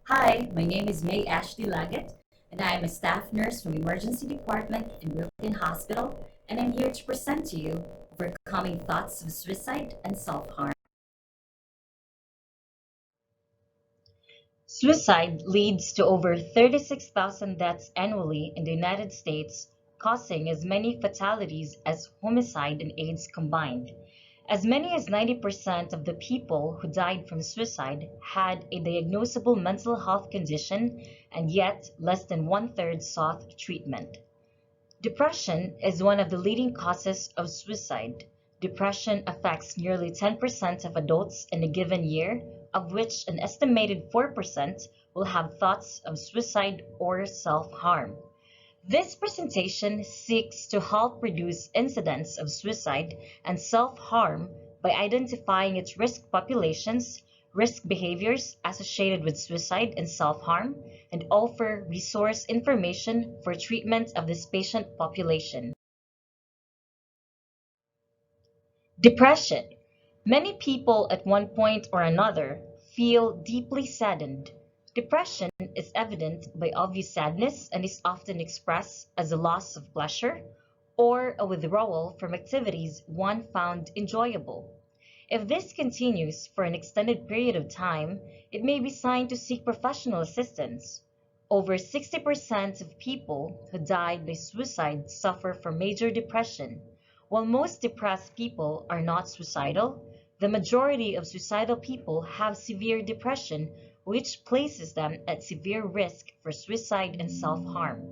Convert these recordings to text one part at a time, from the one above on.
Hi, my name is Mae Ashley Lagat, and I am a staff nurse from Emergency Department in Brooklyn Hospital, and I'm here to present to you overcoming thoughts of suicide and self-harm. Suicide leads to over 36,000 deaths annually in the United States, causing as many fatalities as homicide and AIDS combined. As many as 90% of the people who died from suicide had a diagnosable mental health condition, and yet less than one-third sought treatment. Depression is one of the leading causes of suicide. Depression affects nearly 10% of adults in a given year, of which an estimated 4% will have thoughts of suicide or self-harm. This presentation seeks to help reduce incidents of suicide and self-harm by identifying its risk populations, risk behaviors associated with suicide and self-harm, and offer resource information for treatment of this patient population. Depression. Many people at one point or another feel deeply saddened. Depression is evident by obvious sadness and is often expressed as a loss of pleasure or a withdrawal from activities one found enjoyable. If this continues for an extended period of time, it may be sign to seek professional assistance. Over 60% of people who died by suicide suffer from major depression. While most depressed people are not suicidal, the majority of suicidal people have severe depression, which places them at severe risk for suicide and self-harm.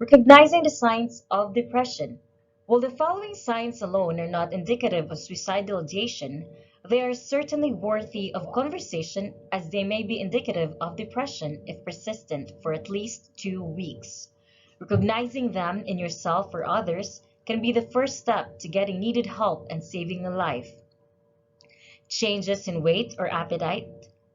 Recognizing the signs of depression. While the following signs alone are not indicative of suicidal ideation, they are certainly worthy of conversation as they may be indicative of depression if persistent for at least 2 weeks. Recognizing them in yourself or others can be the first step to getting needed help and saving a life. Changes in weight or appetite,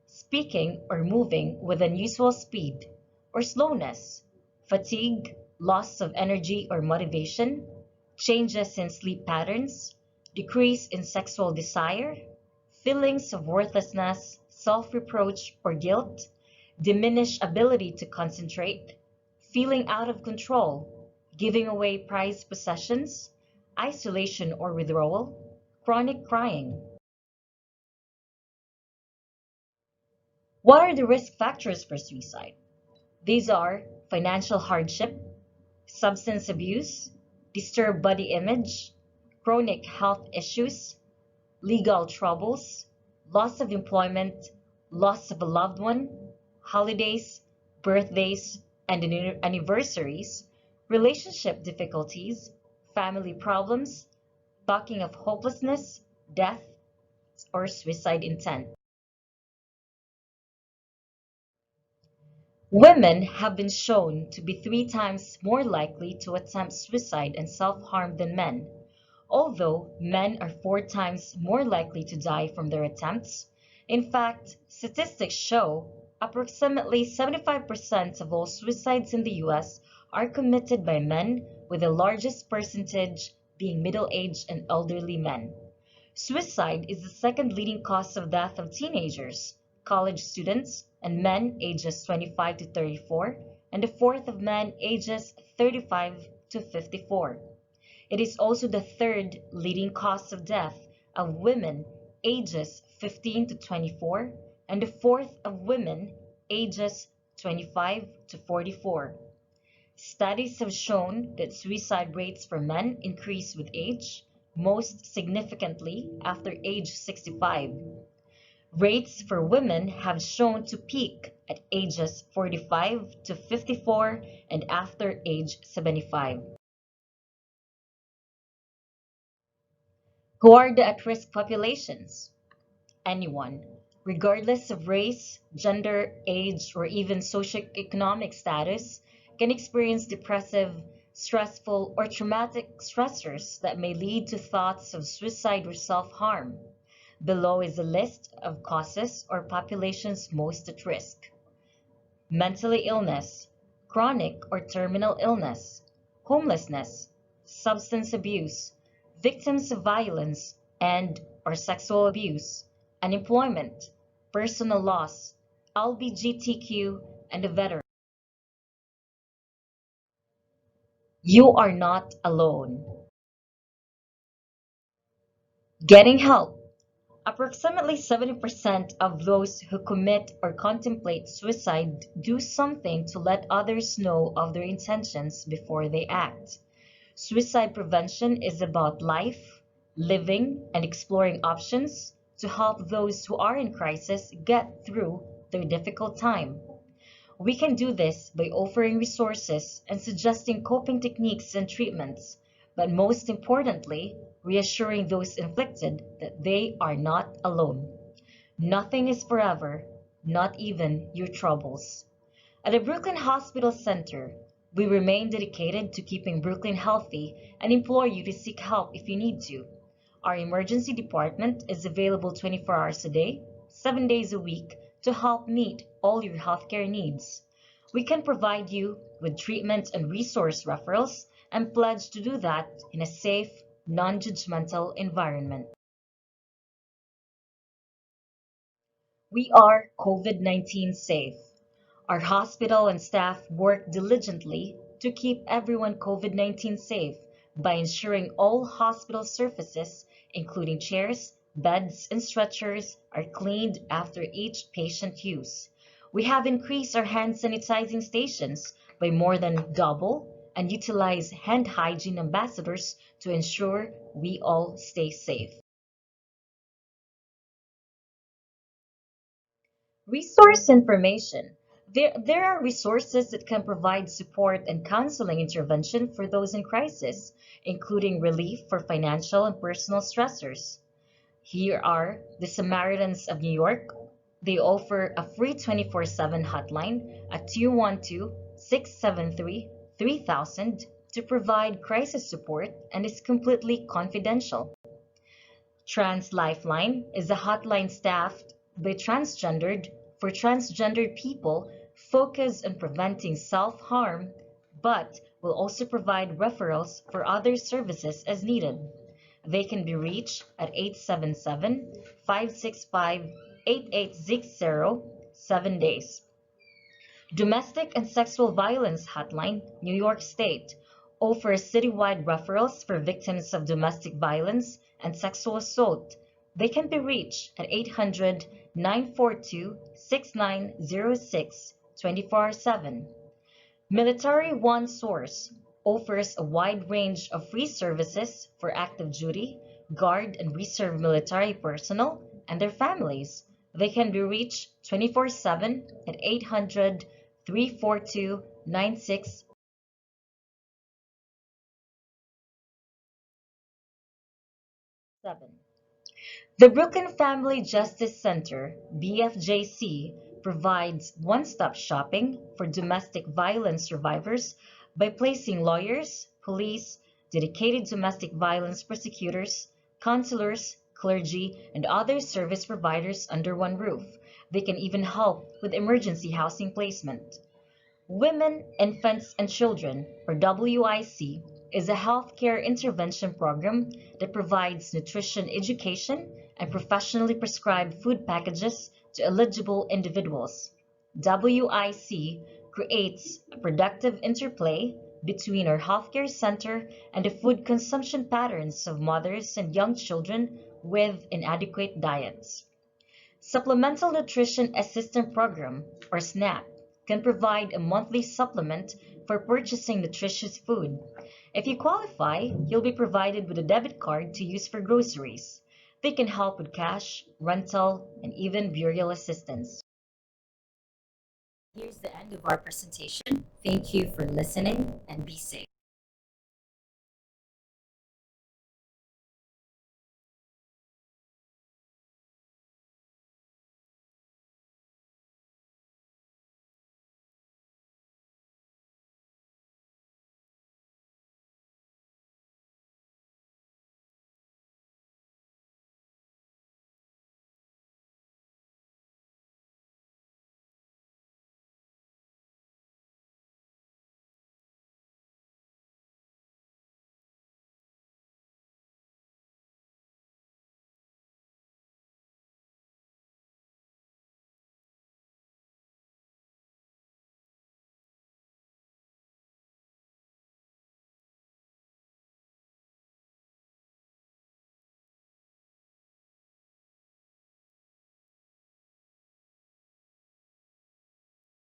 speaking or moving with unusual speed or slowness, fatigue, loss of energy or motivation, changes in sleep patterns, decrease in sexual desire, feelings of worthlessness, self-reproach or guilt, diminished ability to concentrate, feeling out of control, giving away prized possessions, isolation or withdrawal, chronic crying. What are the risk factors for suicide? These are financial hardship, substance abuse, disturbed body image, chronic health issues, legal troubles, loss of employment, loss of a loved one, holidays, birthdays, and anniversaries, relationship difficulties, family problems, talking of hopelessness, death, or suicide intent. Women have been shown to be 3 times more likely to attempt suicide and self-harm than men. Although men are 4 times more likely to die from their attempts, in fact, statistics show approximately 75% of all suicides in the US are committed by men, with the largest percentage being middle-aged and elderly men. Suicide is the second leading cause of death of teenagers, college students, and men ages 25 to 34, and the fourth of men ages 35 to 54. It is also the third leading cause of death of women ages 15 to 24, and the fourth of women ages 25 to 44. Studies have shown that suicide rates for men increase with age, most significantly after age 65. Rates for women have shown to peak at ages 45 to 54 and after age 75. Who are the at-risk populations? Anyone, regardless of race, gender, age, or even socioeconomic status, can experience depressive, stressful, or traumatic stressors that may lead to thoughts of suicide or self-harm. Below is a list of causes or populations most at risk. Mentally illness, chronic or terminal illness, homelessness, substance abuse, victims of violence and or sexual abuse, unemployment, personal loss, LGBTQ, and a veteran. You are not alone. Getting help. Approximately 70% of those who commit or contemplate suicide do something to let others know of their intentions before they act. Suicide prevention is about life, living, and exploring options to help those who are in crisis get through their difficult time. We can do this by offering resources and suggesting coping techniques and treatments, but most importantly, reassuring those inflicted that they are not alone. Nothing is forever, not even your troubles. At the Brooklyn Hospital Center, we remain dedicated to keeping Brooklyn healthy and implore you to seek help if you need to. Our emergency department is available 24 hours a day, 7 days a week to help meet all your healthcare needs. We can provide you with treatment and resource referrals and pledge to do that in a safe, non-judgmental environment. We are COVID-19 safe. Our hospital and staff work diligently to keep everyone COVID-19 safe by ensuring all hospital surfaces, including chairs, beds, and stretchers, are cleaned after each patient use. We have increased our hand sanitizing stations by more than double and utilize hand hygiene ambassadors to ensure we all stay safe. Resource information. There are resources that can provide support and counseling intervention for those in crisis, including relief for financial and personal stressors. Here are the Samaritans of New York. They offer a free 24/7 hotline at 212-673-3000 to provide crisis support and is completely confidential. Trans Lifeline is a hotline staffed by transgendered for transgendered people focused on preventing self-harm, but will also provide referrals for other services as needed. They can be reached at 877-565-8860, 7 days. Domestic and Sexual Violence Hotline, New York State, offers citywide referrals for victims of domestic violence and sexual assault. They can be reached at 800-942-6906, 24/7. Military One Source offers a wide range of free services for active duty, guard, and reserve military personnel and their families. They can be reached 24/7 at 800-342-9677. The Brooklyn Family Justice Center, BFJC, provides one-stop shopping for domestic violence survivors by placing lawyers, police, dedicated domestic violence prosecutors, counselors, clergy, and other service providers under one roof. They can even help with emergency housing placement. Women, Infants, and Children, or WIC, is a healthcare intervention program that provides nutrition education and professionally prescribed food packages to eligible individuals. WIC creates a productive interplay between our healthcare center and the food consumption patterns of mothers and young children with inadequate diets. Supplemental Nutrition Assistance Program, or SNAP, can provide a monthly supplement for purchasing nutritious food. If you qualify, you'll be provided with a debit card to use for groceries. They can help with cash, rental, and even burial assistance. Here's the end of our presentation. Thank you for listening and be safe.